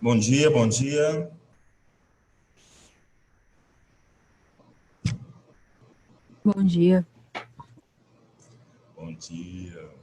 Bom dia, bom dia. Bom dia. Bom dia.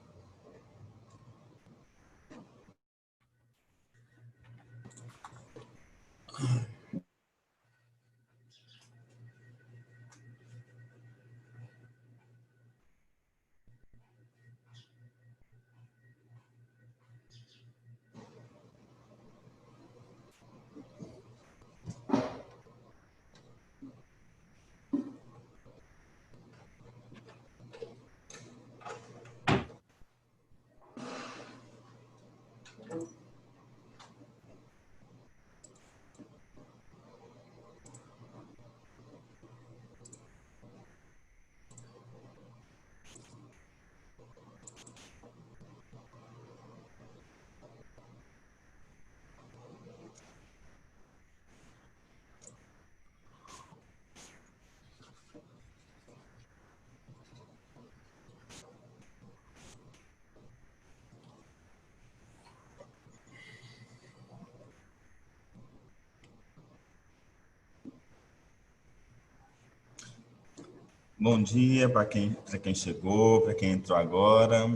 Bom dia para quem chegou, para quem entrou agora.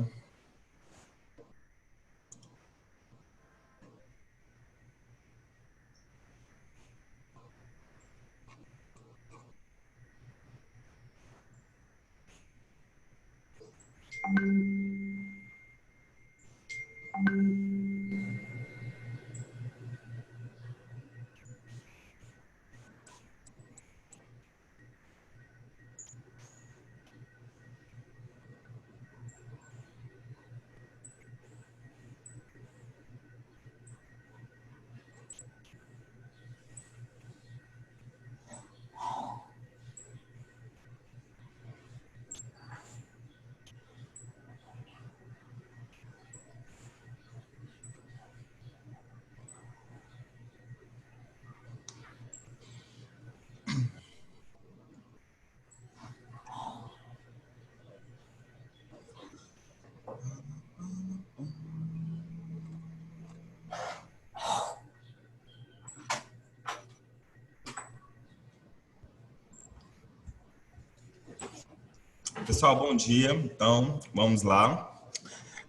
Pessoal, bom dia. Então, vamos lá.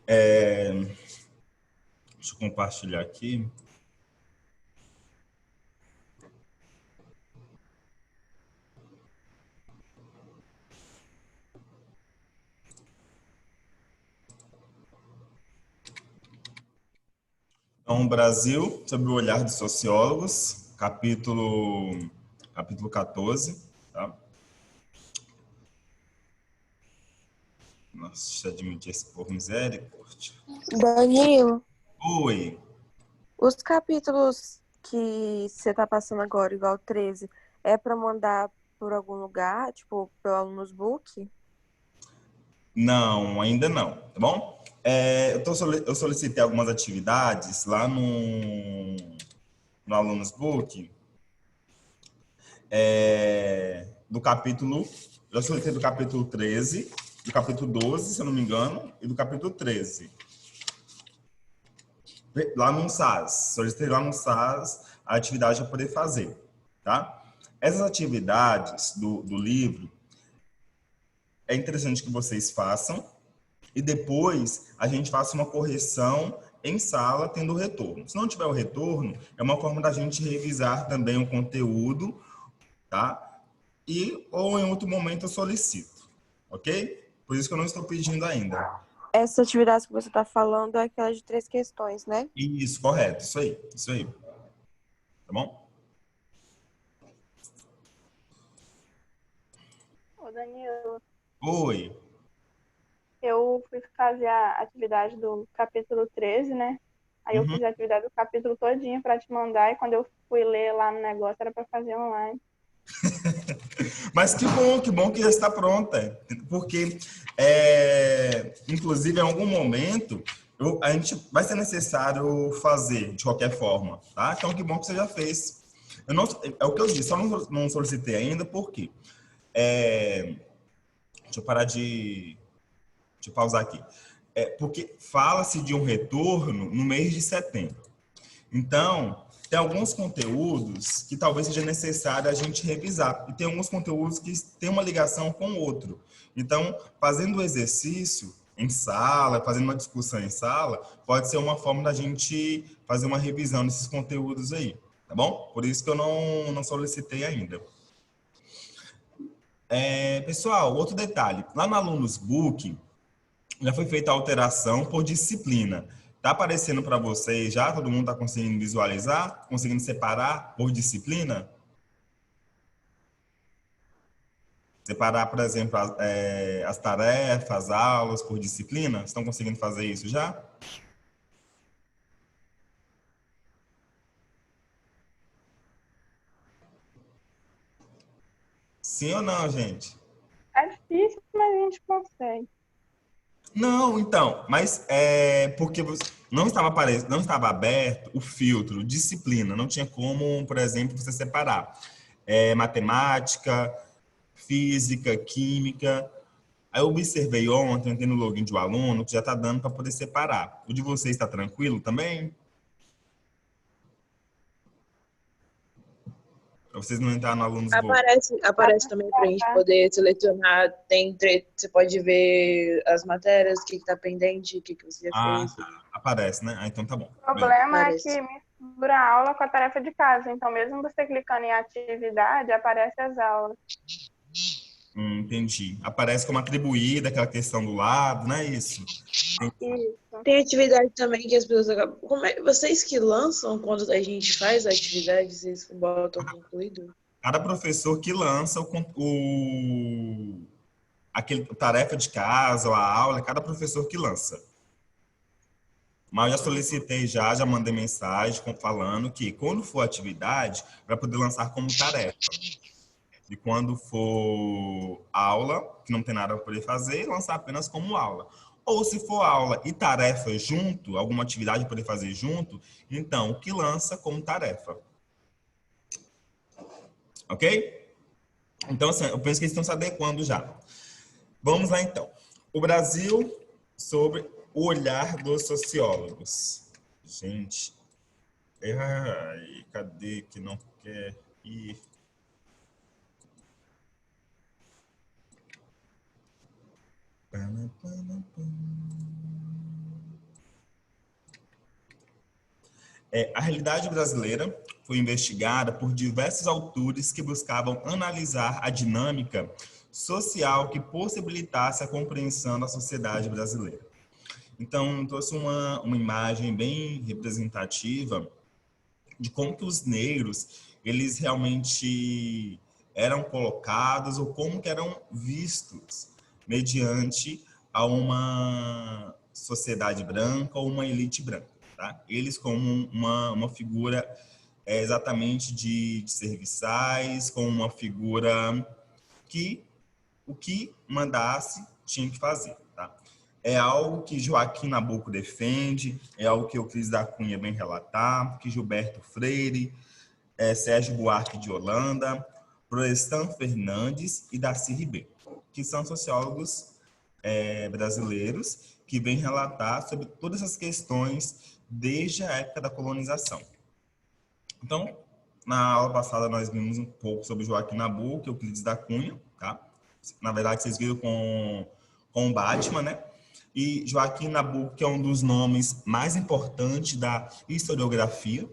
Deixa eu compartilhar aqui. Então, Brasil, sob o olhar dos sociólogos, capítulo 14, tá? Nossa, deixa eu admitir esse povo misericórdia. Danilo, Oi. os capítulos que você tá passando agora, igual 13, é para mandar por algum lugar, tipo, pelo Alunos Book? Não, ainda não, tá bom? Eu solicitei algumas atividades lá no Alunos Book, do capítulo, eu solicitei do capítulo 13, do capítulo 12, se eu não me engano, e do capítulo 13. Lá no SAS, solicitei lá no SAS a atividade para poder fazer, tá? Essas atividades do livro, é interessante que vocês façam, e depois a gente faça uma correção em sala, tendo o retorno. Se não tiver o retorno, é uma forma da gente revisar também o conteúdo, tá? Ou em outro momento eu solicito, ok? Por isso que eu não estou pedindo ainda. Essas atividades que você tá falando é aquela de 3 questões, né? Isso, correto, isso aí, tá bom? Ô, Danilo, Oi. eu fui fazer a atividade do capítulo 13, né? Aí eu Uhum. fiz a atividade do capítulo todinho para te mandar e quando eu fui ler lá no negócio era para fazer online. Mas que bom que já está pronta, porque, inclusive, em algum momento, a gente vai ser necessário fazer de qualquer forma, tá? Então, que bom que você já fez. Eu não, é o que eu disse, só não solicitei ainda, por quê? Deixa eu parar de... Deixa eu pausar aqui. Porque fala-se de um retorno no mês de setembro. Então, tem alguns conteúdos que talvez seja necessário a gente revisar. E tem alguns conteúdos que têm uma ligação com o outro. Então, fazendo o exercício em sala, fazendo uma discussão em sala, pode ser uma forma da gente fazer uma revisão desses conteúdos aí, tá bom? Por isso que eu não solicitei ainda. Pessoal, outro detalhe. Lá no Alunos Book, já foi feita a alteração por disciplina. Tá aparecendo para vocês já? Todo mundo está conseguindo visualizar? Conseguindo separar por disciplina? Separar, por exemplo, as tarefas, as aulas por disciplina? Estão conseguindo fazer isso já? Sim ou não, gente? É difícil, mas a gente consegue. Não, então, mas porque não estava aberto o filtro disciplina, não tinha como, por exemplo, você separar matemática, física, química. Aí eu observei ontem, entrei no login de um aluno, que já está dando para poder separar. O de vocês está tranquilo também? Para vocês não entrarem no alunos Book. Aparece também para a gente poder selecionar. Você pode ver as matérias, o que está pendente, o que você já fez. Aparece, né? Então tá bom. O problema é que mistura a aula com a tarefa de casa. Então, mesmo você clicando em atividade, aparece as aulas. Entendi. Aparece como atribuída, aquela questão do lado, não é isso? Isso. Tem atividade também que as pessoas acabam... Vocês que lançam quando a gente faz a atividade, vocês botam concluído? Cada professor que lança aquele tarefa de casa ou a aula, é cada professor que lança. Mas eu já solicitei já mandei mensagem falando que quando for atividade, vai poder lançar como tarefa. E quando for aula, que não tem nada para poder fazer, lançar apenas como aula. Ou se for aula e tarefa junto, alguma atividade para poder fazer junto, então o que lança como tarefa. Ok? Então, assim, eu penso que eles estão se adequando já. Vamos lá, então. O Brasil sobre o olhar dos sociólogos. Gente, cadê que não quer ir? A realidade brasileira foi investigada por diversos autores que buscavam analisar a dinâmica social que possibilitasse a compreensão da sociedade brasileira. Então, trouxe uma imagem bem representativa de como que os negros, eles realmente eram colocados ou como que eram vistos mediante a uma sociedade branca ou uma elite branca. Tá? Eles como uma figura exatamente de serviçais, como uma figura que o que mandasse tinha que fazer. Tá? É algo que Joaquim Nabuco defende, é algo que Euclides da Cunha vem relatar, que Gilberto Freire, Sérgio Buarque de Holanda, Florestan Fernandes e Darcy Ribeiro, que são sociólogos brasileiros que vêm relatar sobre todas essas questões desde a época da colonização. Então, na aula passada nós vimos um pouco sobre Joaquim Nabuco, Euclides da Cunha, tá? Na verdade, vocês viram com o Batman, né? E Joaquim Nabuco, que é um dos nomes mais importantes da historiografia,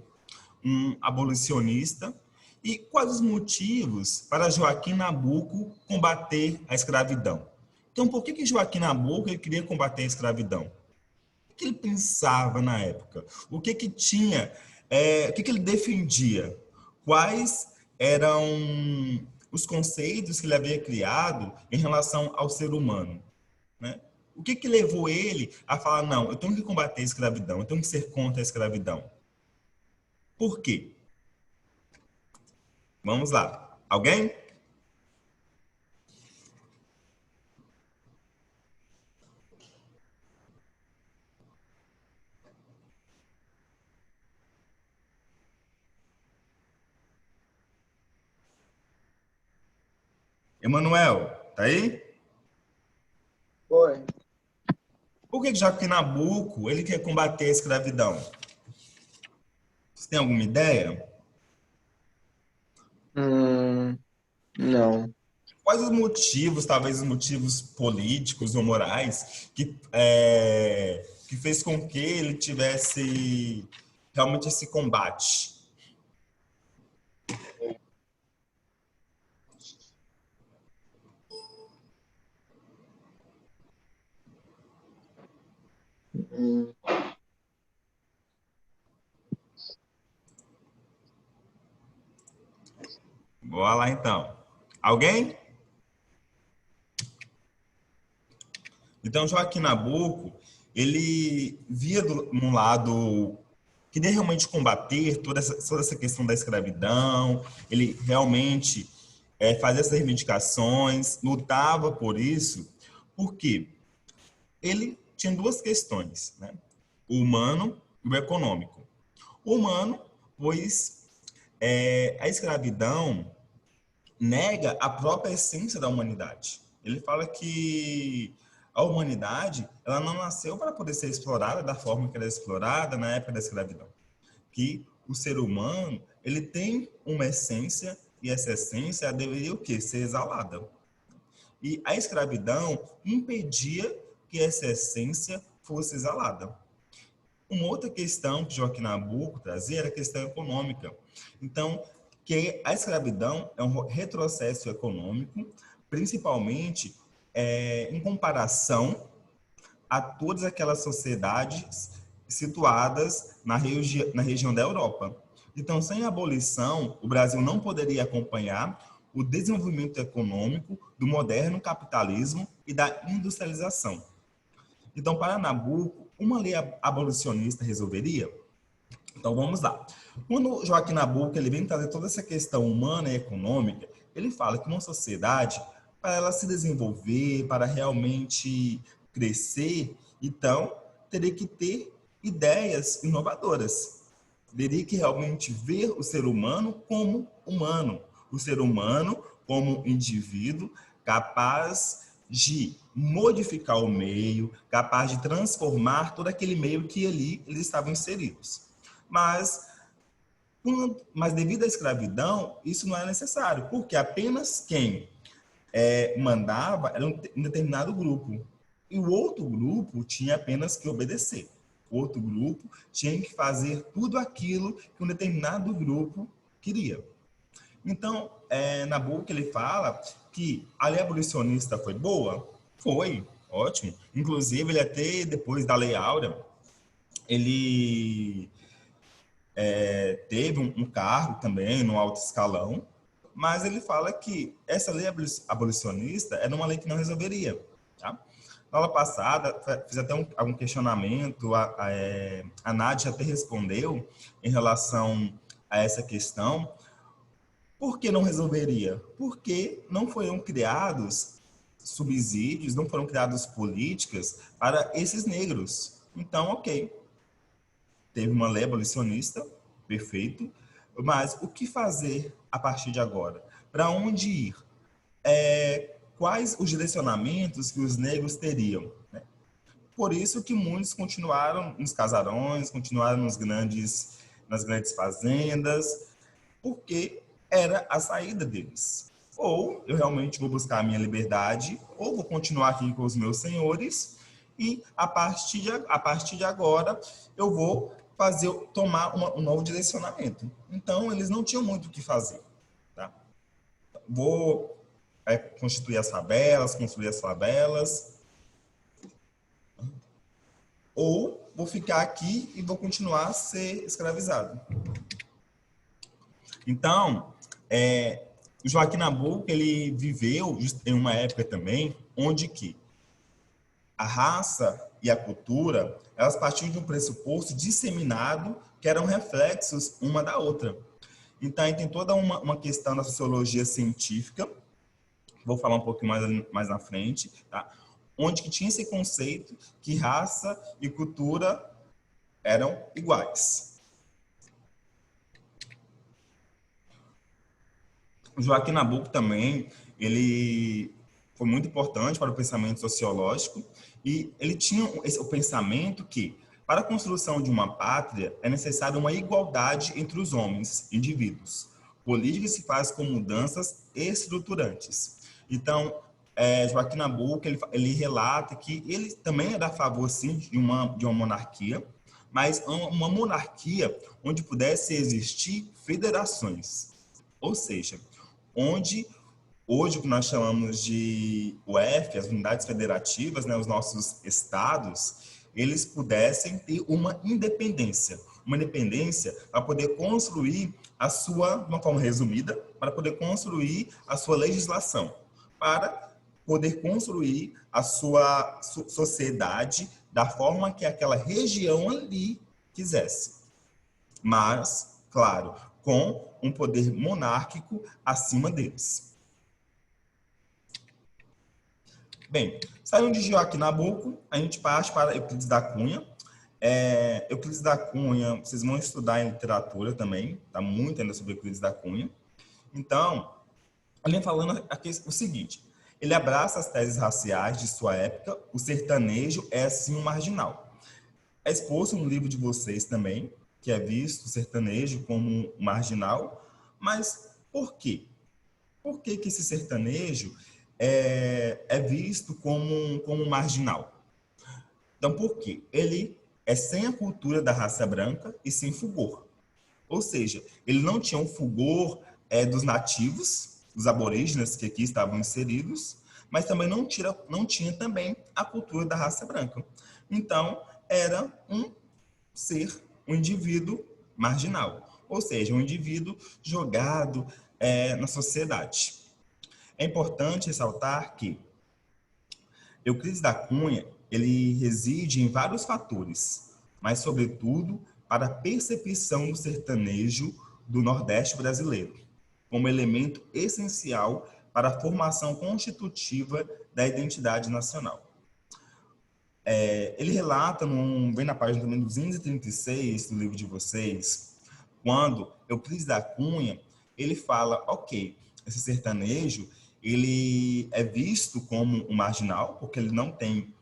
um abolicionista. E quais os motivos para Joaquim Nabuco combater a escravidão? Então, por que Joaquim Nabuco ele queria combater a escravidão? O que ele pensava na época? O que tinha? O que ele defendia? Quais eram os conceitos que ele havia criado em relação ao ser humano, né? O que levou ele a falar, não, eu tenho que combater a escravidão, eu tenho que ser contra a escravidão? Por quê? Vamos lá. Alguém? Emanuel, tá aí? Oi. Por que Joaquim Nabuco ele quer combater a escravidão? Você tem alguma ideia? Não. Quais os motivos, talvez os motivos políticos ou morais, que fez com que ele tivesse realmente esse combate? Hum, Bora lá então. Alguém? Então, Joaquim Nabuco, ele via num lado, queria realmente combater toda essa questão da escravidão, ele realmente fazia essas reivindicações, lutava por isso, porque ele tinha duas questões, né? O humano e o econômico. O humano, pois a escravidão nega a própria essência da humanidade. Ele fala que a humanidade ela não nasceu para poder ser explorada da forma que era explorada na época da escravidão. Que o ser humano ele tem uma essência e essa essência deveria o quê? Ser exalada. E a escravidão impedia que essa essência fosse exalada. Uma outra questão que Joaquim Nabuco trazia era a questão econômica. Então, que a escravidão é um retrocesso econômico, principalmente em comparação a todas aquelas sociedades situadas na região da Europa. Então, sem a abolição, o Brasil não poderia acompanhar o desenvolvimento econômico do moderno capitalismo e da industrialização. Então, para Nabuco, uma lei abolicionista resolveria? Então, vamos lá. Quando Joaquim Nabuco ele vem trazer toda essa questão humana e econômica, ele fala que uma sociedade, para ela se desenvolver, para realmente crescer, então, teria que ter ideias inovadoras. Teria que realmente ver o ser humano, o ser humano como indivíduo capaz de modificar o meio, capaz de transformar todo aquele meio que ali eles estavam inseridos. Mas devido à escravidão, isso não é necessário, porque apenas quem mandava era um determinado grupo. E o outro grupo tinha apenas que obedecer. O outro grupo tinha que fazer tudo aquilo que um determinado grupo queria. Então, Nabuco ele fala que a lei abolicionista foi boa? Foi, ótimo. Inclusive, ele até depois da Lei Áurea, ele teve um cargo também no alto escalão, mas ele fala que essa lei abolicionista era uma lei que não resolveria. Tá? Na aula passada, fiz até algum questionamento, a Nádia até respondeu em relação a essa questão. Por que não resolveria? Porque não foram criados subsídios, não foram criadas políticas para esses negros. Então, ok, teve uma lei abolicionista, perfeito, mas o que fazer a partir de agora? Para onde ir? Quais os direcionamentos que os negros teriam? Né? Por isso que muitos continuaram nos casarões, continuaram nas grandes fazendas, porque era a saída deles. Ou eu realmente vou buscar a minha liberdade, ou vou continuar aqui com os meus senhores, e a partir de agora eu vou tomar um novo direcionamento. Então, eles não tinham muito o que fazer. Tá? Vou constituir as favelas, construir as favelas, ou vou ficar aqui e vou continuar a ser escravizado. Então, Joaquim Nabuco, ele viveu em uma época também onde que a raça e a cultura, elas partiam de um pressuposto disseminado que eram reflexos uma da outra. Então, aí tem toda uma questão da sociologia científica, vou falar um pouquinho mais na frente, tá? Onde que tinha esse conceito que raça e cultura eram iguais. O Joaquim Nabuco também, ele foi muito importante para o pensamento sociológico e ele tinha o pensamento que Para a construção de uma pátria, é necessária uma igualdade entre os homens, indivíduos. Política se faz com mudanças estruturantes. Então, Joaquim Nabuco, ele relata que ele também era a favor, sim, de uma monarquia, mas uma monarquia onde pudesse existir federações. Ou seja, onde hoje o que nós chamamos de UF, as unidades federativas, né, os nossos estados, eles pudessem ter uma independência para poder construir a sua, de uma forma resumida, para poder construir a sua legislação, para poder construir a sua sociedade da forma que aquela região ali quisesse. Mas, claro, com um poder monárquico acima deles. Bem, saindo de Joaquim Nabuco, a gente parte para Euclides da Cunha. Euclides da Cunha, vocês vão estudar em literatura também, tá muito ainda sobre Euclides da Cunha. Então, ele falando aqui o seguinte: ele abraça as teses raciais de sua época, o sertanejo é sim um marginal. É exposto no livro de vocês também, que é visto o sertanejo como um marginal, mas por quê? Por que esse sertanejo é visto como um marginal? Então, por quê? Ele é sem a cultura da raça branca e sem fulgor. Ou seja, ele não tinha um fulgor dos nativos, dos aborígenes que aqui estavam inseridos, mas também não tinha também a cultura da raça branca. Então, era um indivíduo marginal, ou seja, um indivíduo jogado na sociedade. É importante ressaltar que Euclides da Cunha, ele reside em vários fatores, mas, sobretudo, para a percepção do sertanejo do Nordeste brasileiro, como elemento essencial para a formação constitutiva da identidade nacional. Ele relata, vem na página também 236 do livro de vocês, quando Euclides da Cunha, ele fala, ok, esse sertanejo, ele é visto como um marginal, porque ele não tem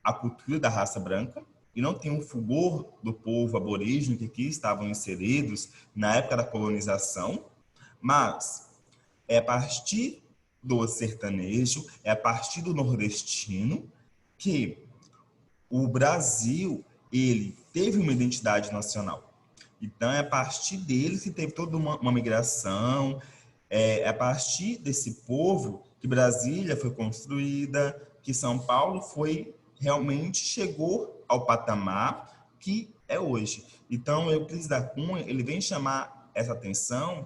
a cultura da raça branca, e não tem o fulgor do povo aborígene que aqui estavam inseridos na época da colonização, mas é a partir do sertanejo, é a partir do nordestino que o Brasil, ele teve uma identidade nacional. Então, é a partir dele que teve toda uma migração, é a partir desse povo que Brasília foi construída, que São Paulo realmente chegou ao patamar que é hoje. Então, Euclides da Cunha, ele vem chamar essa atenção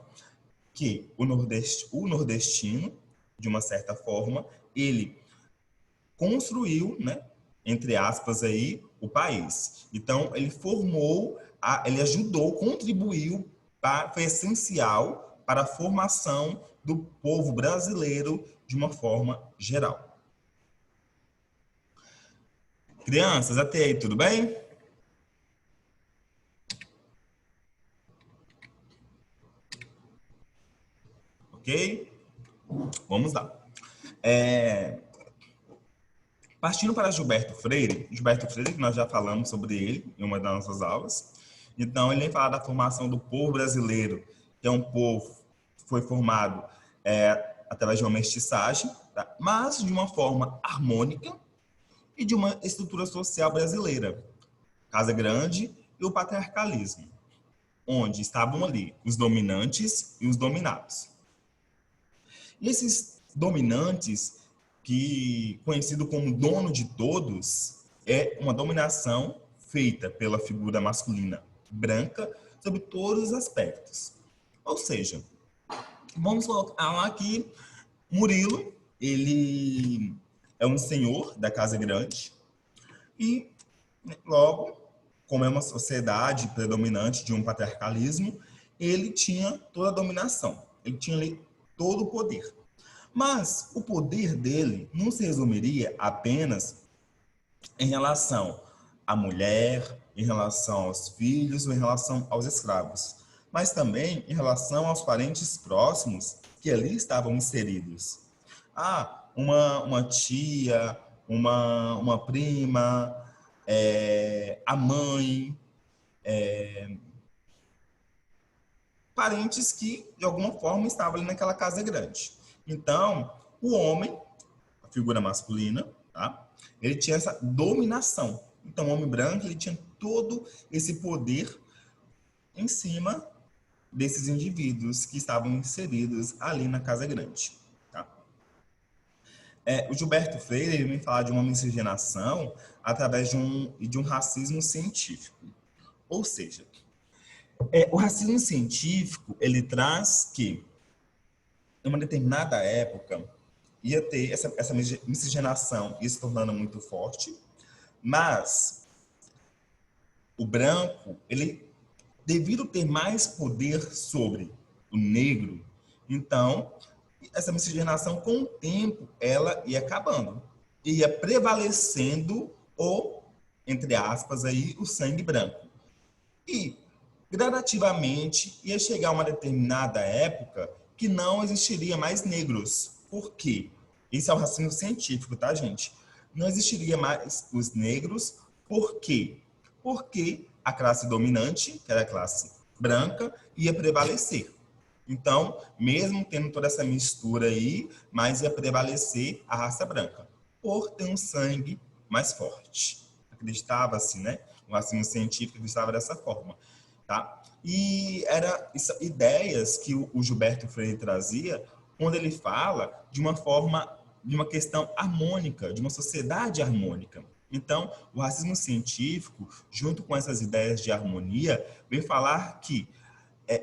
que o nordestino, de uma certa forma, ele construiu, né, entre aspas, aí, o país. Então, ele formou, ele ajudou, contribuiu, foi essencial para a formação do povo brasileiro de uma forma geral. Crianças, até aí, tudo bem? Ok? Vamos lá. Partindo para Gilberto Freire, que nós já falamos sobre ele em uma das nossas aulas. Então, ele vem falar da formação do povo brasileiro, que é um povo que foi formado através de uma mestiçagem, tá? Mas de uma forma harmônica e de uma estrutura social brasileira. Casa Grande e o patriarcalismo, onde estavam ali os dominantes e os dominados. E esses dominantes, que conhecido como dono de todos, é uma dominação feita pela figura masculina branca sobre todos os aspectos. Ou seja, vamos falar aqui, Murilo, ele é um senhor da Casa Grande e, logo, como é uma sociedade predominante de um patriarcalismo, ele tinha toda a dominação, ele tinha ali todo o poder. Mas o poder dele não se resumiria apenas em relação à mulher, em relação aos filhos ou em relação aos escravos, mas também em relação aos parentes próximos que ali estavam inseridos. Uma tia, uma prima, a mãe, parentes que, de alguma forma, estavam ali naquela casa grande. Então, o homem, a figura masculina, tá? Ele tinha essa dominação. Então, o homem branco, ele tinha todo esse poder em cima desses indivíduos que estavam inseridos ali na casa grande. Tá? O Gilberto Freire ele vem falar de uma miscigenação através de um racismo científico. Ou seja, o racismo científico ele traz que, em uma determinada época, ia ter essa miscigenação ia se tornando muito forte, mas o branco, ele, devido ter mais poder sobre o negro, então, essa miscigenação, com o tempo, ela ia acabando. Ia prevalecendo entre aspas, aí, o sangue branco. E, gradativamente, ia chegar uma determinada época que não existiria mais negros. Por quê? Isso é o racismo científico, tá, gente? Não existiria mais os negros. Por quê? Porque a classe dominante, que era a classe branca, ia prevalecer. Então, mesmo tendo toda essa mistura aí, mas ia prevalecer a raça branca, por ter um sangue mais forte. Acreditava-se, né? O racismo científico acreditava dessa forma, tá? E eram ideias que o Gilberto Freire trazia quando ele fala de uma forma, de uma questão harmônica, de uma sociedade harmônica. Então, o racismo científico, junto com essas ideias de harmonia, vem falar que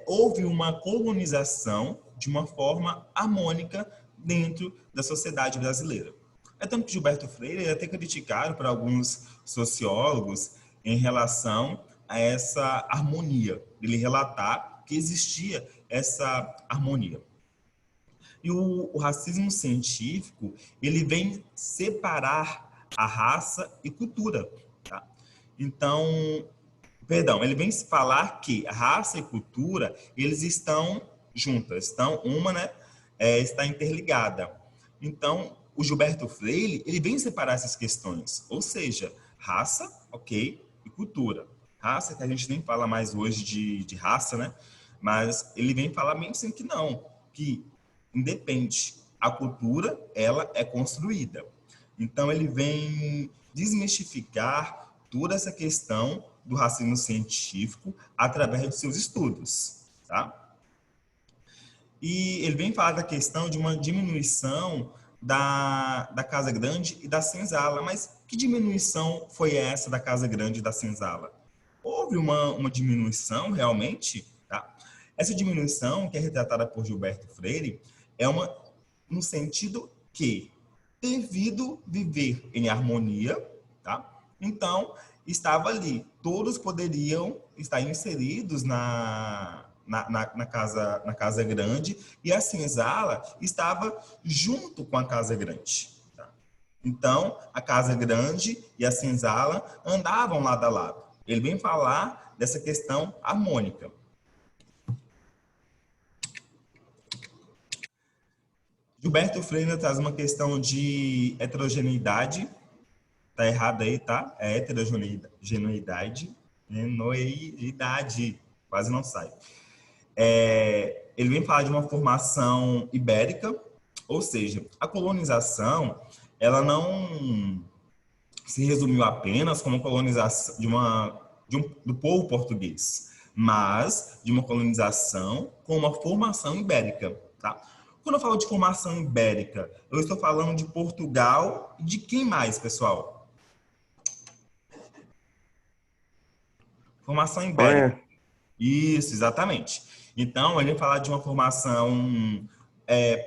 houve uma colonização de uma forma harmônica dentro da sociedade brasileira. É tanto que Gilberto Freire é até criticado por alguns sociólogos em relação a essa harmonia, ele relatar que existia essa harmonia. E o racismo científico, ele vem separar a raça e cultura. Tá? Então, ele vem falar que raça e cultura, eles estão juntas, uma, né, está interligada. Então, o Gilberto Freire, ele vem separar essas questões, ou seja, raça, ok, e cultura. Raça, que a gente nem fala mais hoje de raça, né, mas ele vem falar mesmo assim que não, que independe, a cultura, ela é construída. Então, ele vem desmistificar toda essa questão do racismo científico através de seus estudos, tá? E ele vem falar da questão de uma diminuição da Casa Grande e da Senzala. Mas que diminuição foi essa da Casa Grande e da Senzala? Houve uma diminuição realmente, tá? Essa diminuição, que é retratada por Gilberto Freire, é no sentido que, devido viver em harmonia, tá? Então, estava ali, todos poderiam estar inseridos na casa grande, e a senzala estava junto com a casa grande. Tá? Então, a casa grande e a senzala andavam lado a lado. Ele vem falar dessa questão harmônica. Gilberto Freire traz uma questão de heterogeneidade. Tá errado aí, tá? É heterogeneidade. Enoidade. Quase não sai. Ele vem falar de uma formação ibérica, ou seja, a colonização, ela não se resumiu apenas como colonização do povo português, mas de uma colonização com uma formação ibérica, tá? Quando eu falo de formação ibérica, eu estou falando de Portugal e de quem mais, pessoal? Formação ibérica. Isso, exatamente. Então, ele vai falar de uma formação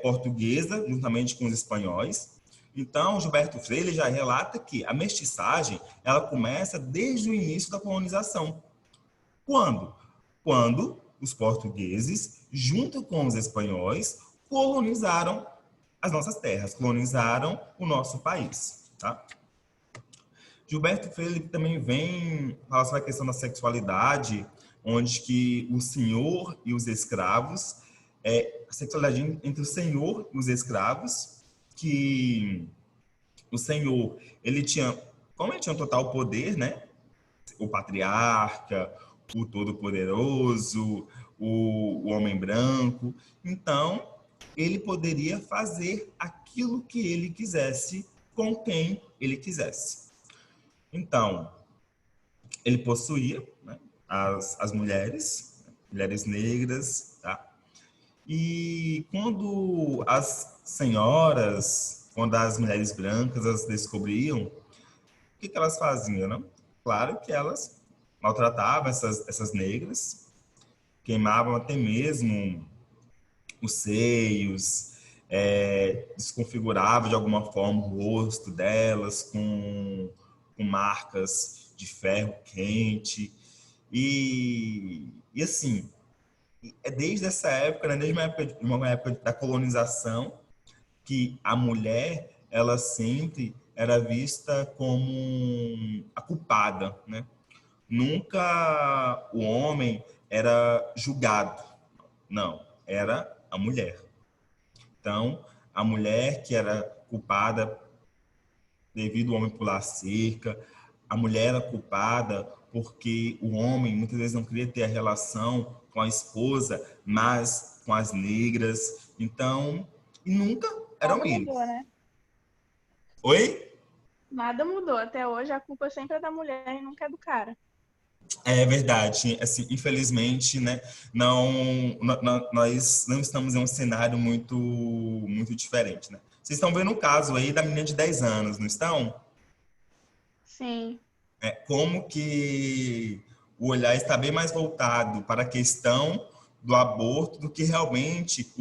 portuguesa, juntamente com os espanhóis. Então, Gilberto Freire já relata que a mestiçagem ela começa desde o início da colonização. Quando? Quando os portugueses, junto com os espanhóis, colonizaram as nossas terras, colonizaram o nosso país. Tá? Gilberto Freire também vem falar sobre a questão da sexualidade, onde que o senhor e os escravos, a sexualidade entre o senhor e os escravos, que o senhor, ele tinha como ele tinha um total poder, né? O patriarca, o todo-poderoso, o homem branco. Então, ele poderia fazer aquilo que ele quisesse com quem ele quisesse. Então, ele possuía, né, as mulheres negras, tá? E quando as senhoras, quando as mulheres brancas as descobriam, o que elas faziam, né? Claro que elas maltratavam essas negras, queimavam até mesmo os seios, desconfigurava de alguma forma o rosto delas com marcas de ferro quente. E assim, é desde essa época, né, desde uma época da colonização, que a mulher, ela sempre era vista como a culpada, né? Nunca o homem era julgado, não, era a mulher. Então, a mulher que era culpada devido ao homem pular a cerca, a mulher era culpada porque o homem muitas vezes não queria ter a relação com a esposa, mas com as negras. Então, e nunca eram Nada mudou, eles. né? Oi? Nada mudou. Até hoje a culpa sempre é da mulher e nunca é do cara. É verdade, assim, infelizmente, né, nós não estamos em um cenário muito diferente, né? Vocês estão vendo o caso aí da menina de 10 anos, não estão? Sim. Como que o olhar está bem mais voltado para a questão do aborto do que realmente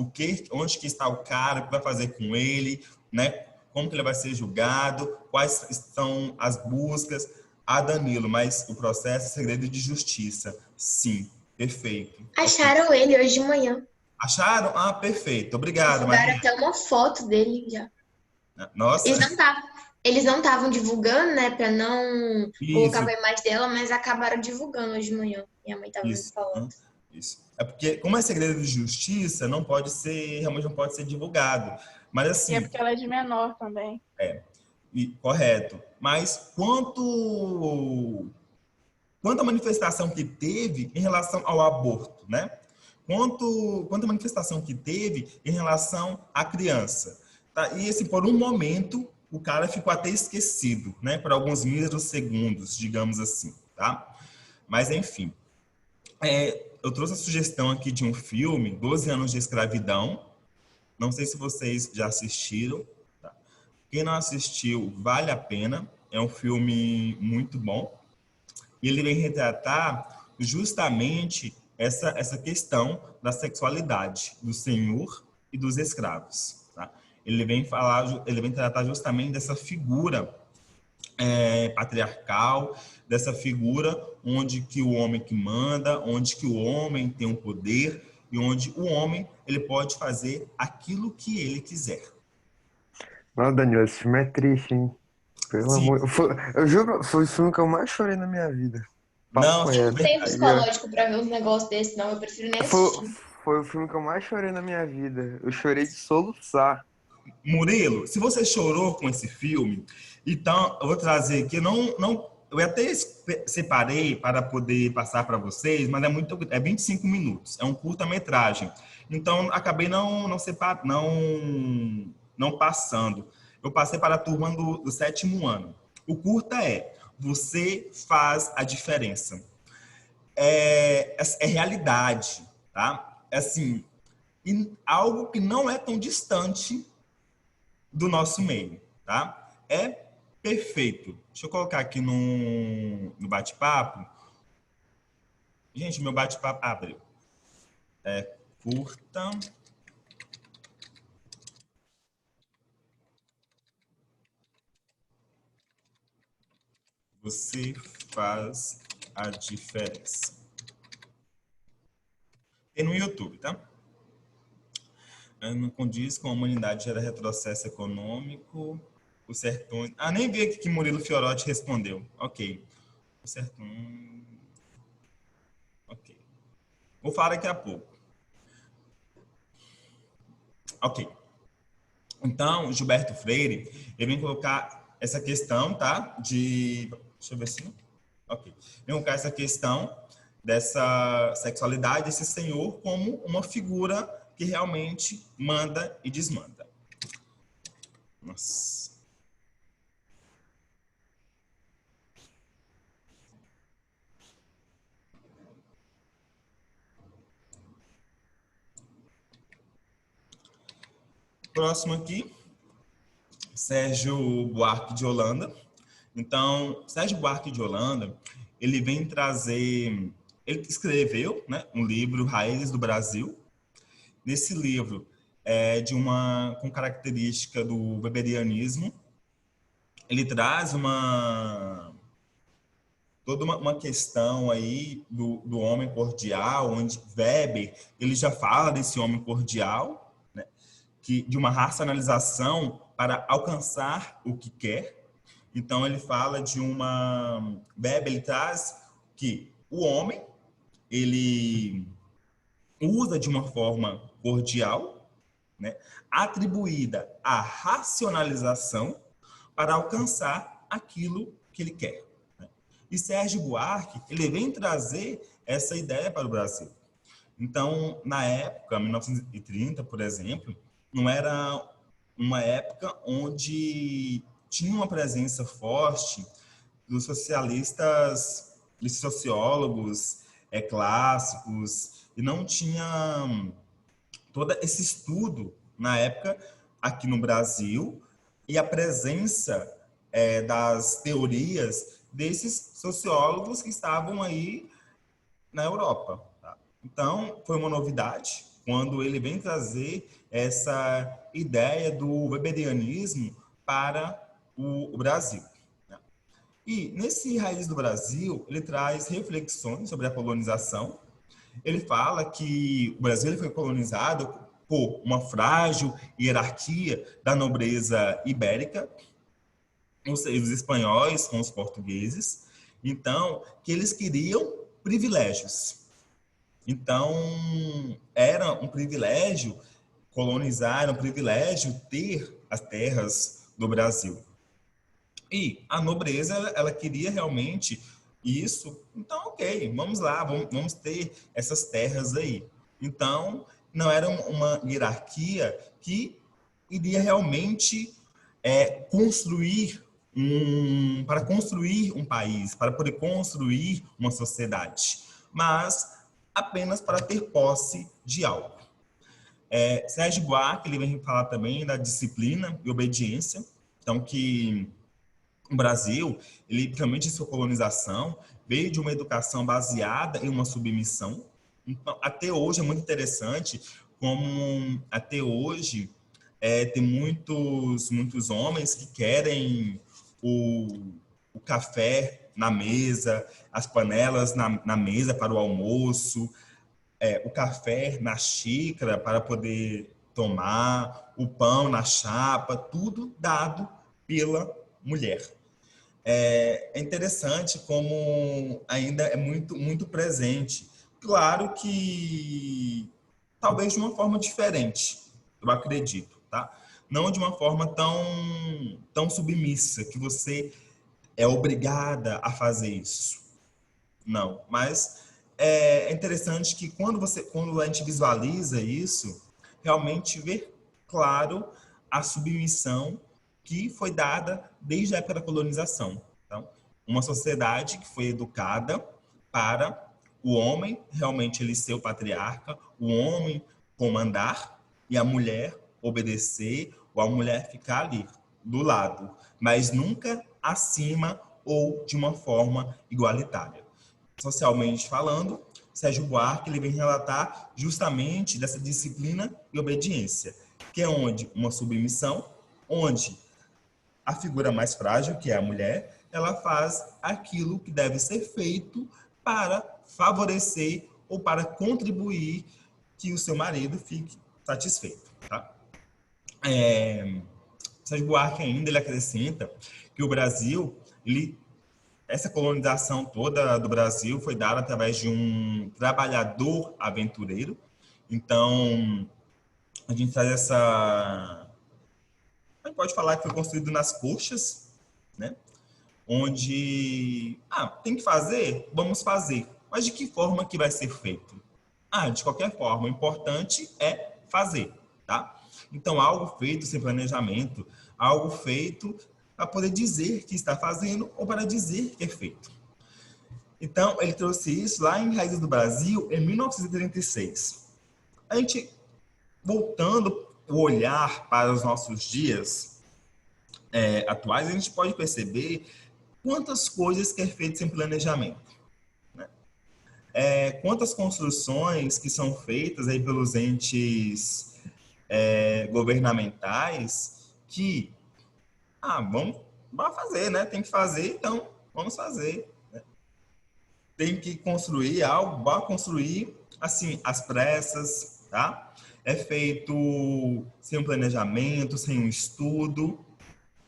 onde que está o cara, o que vai fazer com ele, né? Como que ele vai ser julgado, quais são as buscas. Danilo, mas o processo é segredo de justiça. Sim, perfeito. Acharam ele hoje de manhã. Acharam? Ah, perfeito. Obrigado, Divulgaram Maria. até uma foto dele já. Nossa. Eles não estavam divulgando, né, pra não colocar Isso. a imagem dela, mas acabaram divulgando hoje de manhã. Minha mãe tava me Isso. falando. Isso. É porque, como é segredo de justiça, não pode ser, realmente não pode ser divulgado. Mas assim. E é porque ela é de menor também. Correto. Mas quanto à manifestação que teve em relação ao aborto, né? Quanto à manifestação que teve em relação à criança. Tá? E assim, por um momento, o cara ficou até esquecido, né? Por alguns míseros segundos, digamos assim, tá? Mas, enfim. Eu trouxe a sugestão aqui de um filme, 12 anos de escravidão. Não sei se vocês já assistiram. Tá? Quem não assistiu, vale a pena. É um filme muito bom. E ele vem retratar justamente essa questão da sexualidade do senhor e dos escravos. Tá? Ele vem tratar justamente dessa figura patriarcal, dessa figura onde que o homem que manda, onde que o homem tem um poder e onde o homem ele pode fazer aquilo que ele quiser. Não, Daniel, esse filme é triste, hein? Pelo Sim. amor... Eu juro, foi o filme que eu mais chorei na minha vida. Não, Eu não tenho psicológico pra ver uns negócios desses, não. Eu prefiro nem assistir. Foi o filme que eu mais chorei na minha vida. Eu chorei de soluçar. Murilo, se você chorou com esse filme, então eu vou trazer aqui, eu até separei para poder passar para vocês, mas é 25 minutos, é um curta-metragem. Então acabei não passando. Eu passei para a turma do 7º ano. O curta é Você Faz a Diferença. É realidade, tá? É assim, algo que não é tão distante do nosso meio, tá? É perfeito. Deixa eu colocar aqui no bate-papo. Gente, meu bate-papo abriu. Curta. Você faz a diferença. Tem no YouTube, tá? Não condiz com a humanidade, gera retrocesso econômico. O Sertões. Nem vi aqui que Murilo Fiorotti respondeu. Ok. O Sertões. Ok. Vou falar daqui a pouco. Ok. Então, Gilberto Freire, ele vem colocar essa questão, tá? Deixa eu ver se... Ok. Vem colocar essa questão dessa sexualidade, esse senhor como uma figura que realmente manda e desmanda. Nossa. Próximo aqui, Sérgio Buarque de Holanda. Então, Sérgio Buarque de Holanda, ele vem trazer... Ele escreveu, né, um livro, Raízes do Brasil. Nesse livro, com característica do weberianismo, ele traz toda uma questão aí do homem cordial, onde Weber ele já fala desse homem cordial, né, de uma racionalização para alcançar o que quer. Então, ele fala Weber ele traz que o homem, ele usa de uma forma cordial, né, atribuída à racionalização para alcançar aquilo que ele quer. Né? E Sérgio Buarque, ele vem trazer essa ideia para o Brasil. Então, na época, 1930, por exemplo, não era uma época onde tinha uma presença forte dos socialistas, dos sociólogos clássicos, e não tinha todo esse estudo na época aqui no Brasil e a presença das teorias desses sociólogos que estavam aí na Europa. Tá? Então, foi uma novidade quando ele vem trazer essa ideia do weberianismo para o Brasil. Né? E nesse Raiz do Brasil, ele traz reflexões sobre a colonização. Ele fala que o Brasil ele foi colonizado por uma frágil hierarquia da nobreza ibérica, ou seja, os espanhóis com os portugueses. Então, que eles queriam privilégios. Então, era um privilégio colonizar, era um privilégio ter as terras do Brasil. E a nobreza, ela queria realmente isso. Então, ok, vamos lá, vamos ter essas terras aí. Então, não era uma hierarquia que iria realmente para construir um país, para poder construir uma sociedade, mas apenas para ter posse de algo. Sérgio Buarque, ele vem falar também da disciplina e obediência, então que o Brasil, ele, principalmente em sua colonização, veio de uma educação baseada em uma submissão. Então, até hoje é muito interessante como até hoje tem muitos homens que querem o café na mesa, as panelas na mesa para o almoço, o café na xícara para poder tomar, o pão na chapa, tudo dado pela mulher. É interessante como ainda é muito presente. Claro que talvez de uma forma diferente, eu acredito, tá? Não de uma forma tão submissa, que você é obrigada a fazer isso. Não, mas é interessante que quando a gente visualiza isso, realmente ver claro a submissão que foi dada desde a época da colonização. Então, uma sociedade que foi educada para o homem realmente ele ser o patriarca, o homem comandar e a mulher obedecer ou a mulher ficar ali do lado, mas nunca acima ou de uma forma igualitária. Socialmente falando, Sérgio Buarque ele vem relatar justamente dessa disciplina e obediência, que é onde uma submissão, onde a figura mais frágil, que é a mulher, ela faz aquilo que deve ser feito para favorecer ou para contribuir que o seu marido fique satisfeito. Tá? Sérgio Buarque ainda ele acrescenta que o Brasil, essa colonização toda do Brasil foi dada através de um trabalhador aventureiro. Então, a gente traz a gente pode falar que foi construído nas coxas, né? Onde, tem que fazer? Vamos fazer. Mas de que forma que vai ser feito? De qualquer forma, o importante é fazer, tá? Então, algo feito sem planejamento, algo feito para poder dizer que está fazendo ou para dizer que é feito. Então, ele trouxe isso lá em Raízes do Brasil, em 1936. A gente, voltando o olhar para os nossos dias atuais, a gente pode perceber quantas coisas que é feito sem planejamento. Né? Quantas construções que são feitas aí pelos entes governamentais que, vamos fazer, né? Tem que fazer, então vamos fazer. Tem que construir algo, vai construir, assim, às pressas, tá? É feito sem um planejamento, sem um estudo.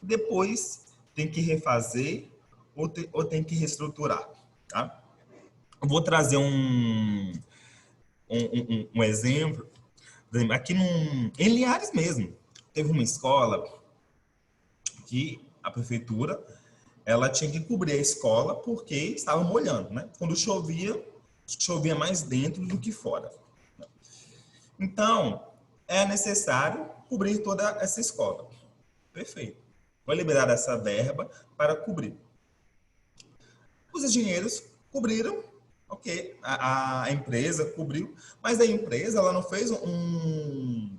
Depois tem que refazer ou tem que reestruturar, tá? Eu vou trazer um exemplo. Aqui em Linhares mesmo, teve uma escola que a prefeitura ela tinha que cobrir a escola porque estava molhando, né? Quando chovia mais dentro do que fora. Então, é necessário cobrir toda essa escola. Perfeito. Foi liberada essa verba para cobrir. Os engenheiros cobriram, ok, a empresa cobriu, mas a empresa ela não fez um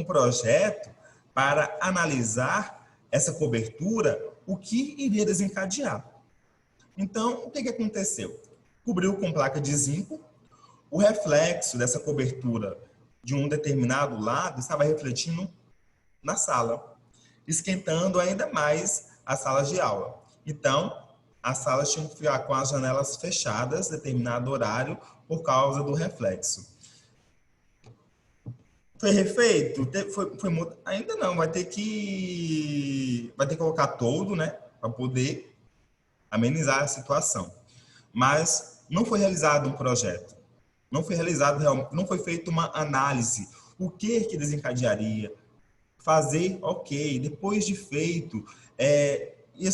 projeto para analisar essa cobertura, o que iria desencadear. Então, o que aconteceu? Cobriu com placa de zinco, o reflexo dessa cobertura de um determinado lado estava refletindo na sala, esquentando ainda mais as salas de aula. Então, as salas tinham que ficar com as janelas fechadas em determinado horário por causa do reflexo. Foi refeito? Ainda não, vai ter que colocar todo, né, para poder amenizar a situação. Mas não foi realizado um projeto. Não foi feita uma análise. O que desencadearia? Fazer, ok, depois de feito, ia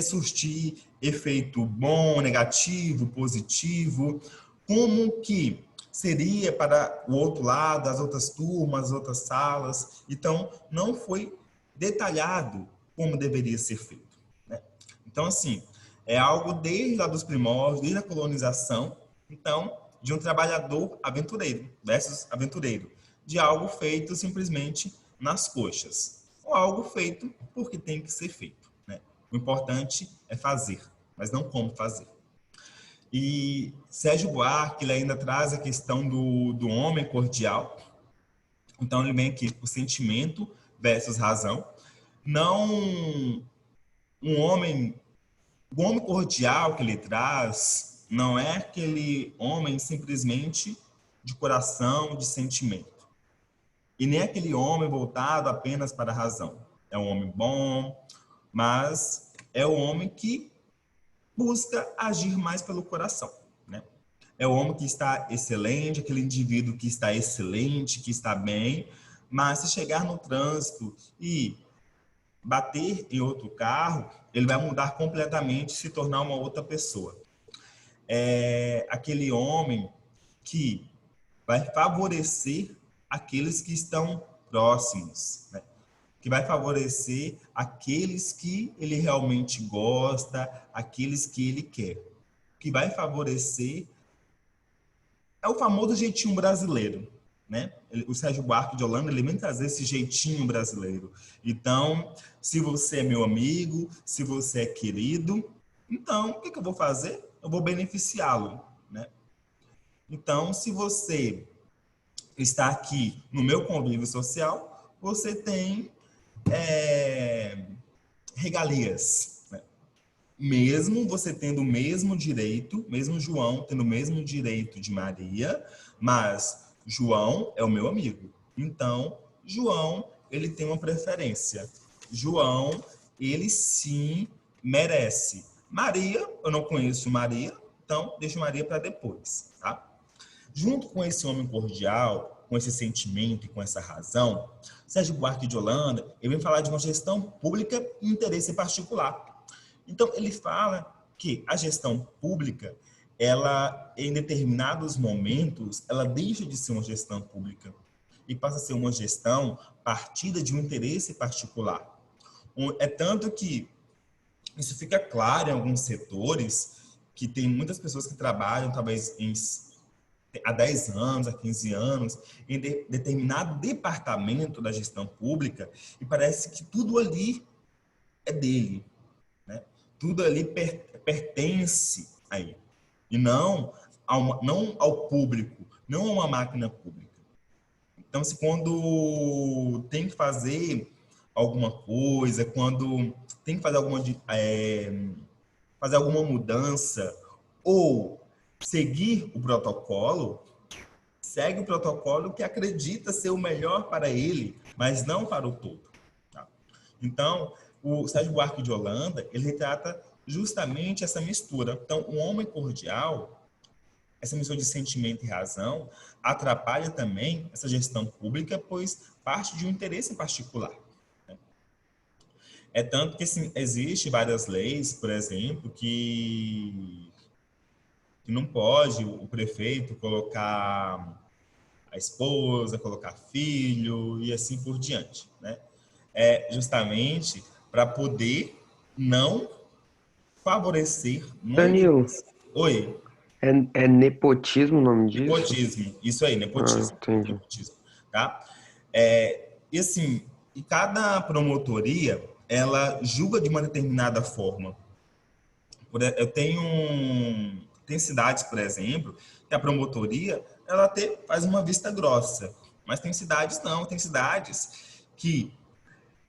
surtir efeito bom, negativo, positivo, como que seria para o outro lado, as outras turmas, as outras salas. Então, não foi detalhado como deveria ser feito, né? Então, assim, é algo desde lá dos primórdios, desde a colonização, então, de um trabalhador aventureiro versus aventureiro, de algo feito simplesmente nas coxas, ou algo feito porque tem que ser feito, né? O importante é fazer, mas não como fazer. E Sérgio Buarque, ele ainda traz a questão do homem cordial. Então, ele vem aqui o sentimento versus razão. Não o homem cordial que ele traz não é aquele homem simplesmente de coração, de sentimento. E nem aquele homem voltado apenas para a razão. É um homem bom, mas é o homem que busca agir mais pelo coração, né? É o homem que está excelente, aquele indivíduo que está excelente, que está bem, mas se chegar no trânsito e bater em outro carro, ele vai mudar completamente, se tornar uma outra pessoa. É aquele homem que vai favorecer aqueles que estão próximos, né? Que vai favorecer aqueles que ele realmente gosta, aqueles que ele quer. Que vai favorecer é o famoso jeitinho brasileiro, né? O Sérgio Buarque de Holanda, ele vem trazer esse jeitinho brasileiro. Então, se você é meu amigo, se você é querido, então, o que eu vou fazer? Eu vou beneficiá-lo, né? Então, se você está aqui no meu convívio social, você tem regalias, né? Mesmo você tendo o mesmo direito, mesmo João tendo o mesmo direito de Maria, mas João é o meu amigo. Então, João, ele tem uma preferência. João, ele sim merece. Maria, eu não conheço Maria, então deixo Maria para depois, tá? Junto com esse homem cordial, com esse sentimento e com essa razão, Sérgio Buarque de Holanda, ele vem falar de uma gestão pública e interesse particular. Então, ele fala que a gestão pública, ela, em determinados momentos, ela deixa de ser uma gestão pública e passa a ser uma gestão partida de um interesse particular. É tanto que isso fica claro em alguns setores, que tem muitas pessoas que trabalham, talvez há 10 anos, há 15 anos, em determinado departamento da gestão pública, e parece que tudo ali é dele, né? Tudo ali pertence a ele, e não ao público, não a uma máquina pública. Então, se quando tem que fazer alguma coisa, quando tem que fazer fazer alguma mudança ou seguir o protocolo, segue o protocolo que acredita ser o melhor para ele, mas não para o todo. Tá? Então, o Sérgio Buarque de Holanda, ele retrata justamente essa mistura. Então, o homem cordial, essa mistura de sentimento e razão, atrapalha também essa gestão pública, pois parte de um interesse particular. É tanto que assim, existe várias leis, por exemplo, que não pode o prefeito colocar a esposa, colocar filho e assim por diante, né? É justamente para poder não favorecer... Danilo, Oi, é nepotismo o nome disso? nepotismo, isso aí, nepotismo. Entendi. Nepotismo, tá? E assim, e cada promotoria, ela julga de uma determinada forma. Eu tem cidades, por exemplo, que a promotoria ela até faz uma vista grossa, mas tem cidades não, tem cidades que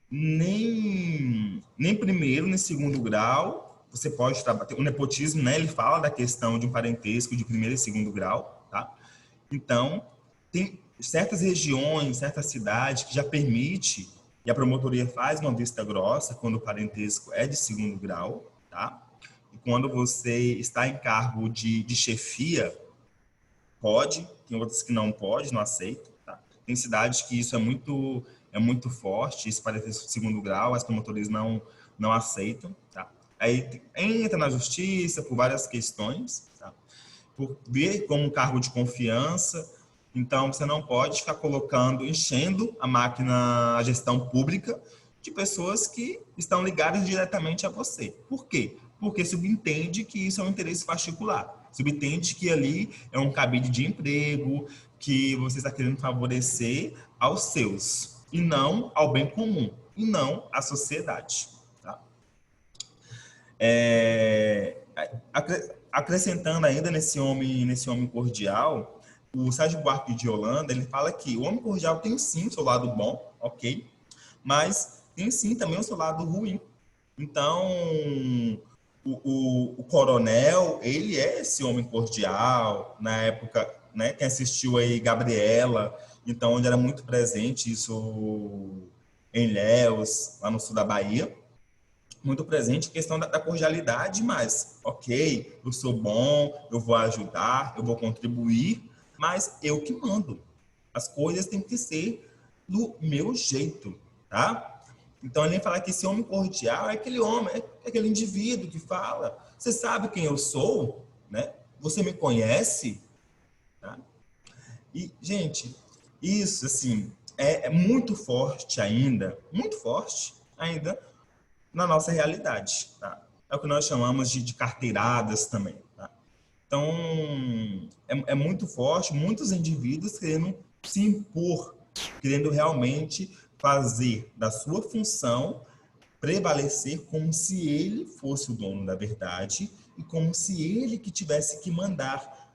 nem primeiro, nem segundo grau, você pode trabalhar. O nepotismo, né, ele fala da questão de um parentesco de primeiro e segundo grau, tá? Então, tem certas regiões, certas cidades que já permite, e a promotoria faz uma vista grossa quando o parentesco é de segundo grau, tá? E quando você está em cargo de chefia, pode, tem outras que não pode, não aceita, tá? Tem cidades que isso é muito forte, esse parentesco de segundo grau, as promotorias não aceitam, tá? Aí entra na justiça por várias questões, tá? Por ver como um cargo de confiança. Então, você não pode ficar enchendo a máquina, a gestão pública, de pessoas que estão ligadas diretamente a você. Por quê? Porque subentende que isso é um interesse particular. Subentende que ali é um cabide de emprego, que você está querendo favorecer aos seus, e não ao bem comum, e não à sociedade. Tá? Acrescentando ainda nesse homem cordial, o Sérgio Buarque de Holanda, ele fala que o homem cordial tem sim o seu lado bom, ok, mas tem sim também o seu lado ruim. Então, o coronel, ele é esse homem cordial, na época, né, quem assistiu aí Gabriela, então onde era muito presente isso em Ilhéus, lá no sul da Bahia, muito presente a questão da cordialidade, mas, ok, eu sou bom, eu vou ajudar, eu vou contribuir, mas eu que mando. As coisas têm que ser do meu jeito, tá? Então, ele fala que esse homem cordial é aquele homem, é aquele indivíduo que fala, você sabe quem eu sou, né? Você me conhece, tá? E, gente, isso, assim, é muito forte ainda, na nossa realidade, tá? É o que nós chamamos de carteiradas também, tá? Então, é muito forte, muitos indivíduos querendo se impor, querendo realmente fazer da sua função prevalecer como se ele fosse o dono da verdade e como se ele que tivesse que mandar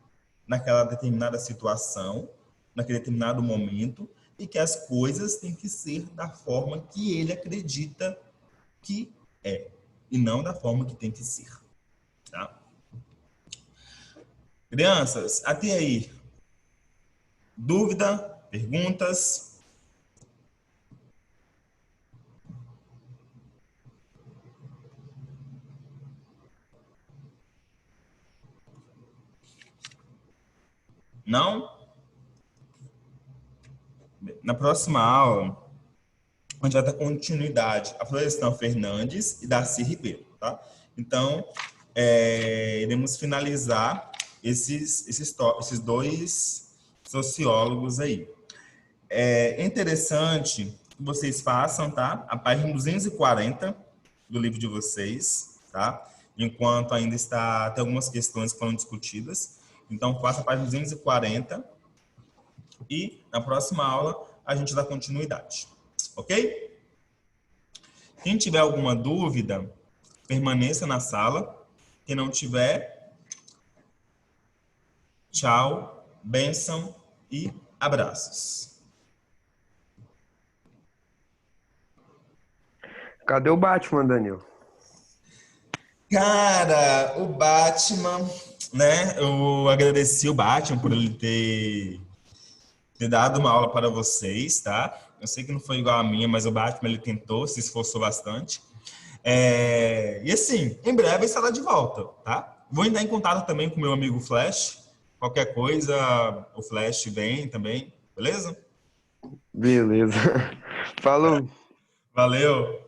naquela determinada situação, naquele determinado momento, e que as coisas têm que ser da forma que ele acredita que é, e não da forma que tem que ser. Tá? Crianças, até aí, dúvida, perguntas? Não? Na próxima aula, a gente vai dar continuidade a Florestan Fernandes e Darcy Ribeiro, tá? Então, iremos finalizar esses dois sociólogos aí. É interessante que vocês façam, tá? A página 240 do livro de vocês, tá? Enquanto ainda tem algumas questões que foram discutidas. Então, faça a página 240 e na próxima aula a gente dá continuidade, ok? Quem tiver alguma dúvida, permaneça na sala. Quem não tiver, tchau, bênção e abraços. Cadê o Batman, Daniel? Cara, o Batman, né? Eu agradeci o Batman por ele ter dado uma aula para vocês, tá? Eu sei que não foi igual a minha, mas o Batman, ele tentou, se esforçou bastante. E assim, em breve ele estará de volta, tá? Vou entrar em contato também com o meu amigo Flash. Qualquer coisa, o Flash vem também, beleza? Beleza. Falou. Valeu!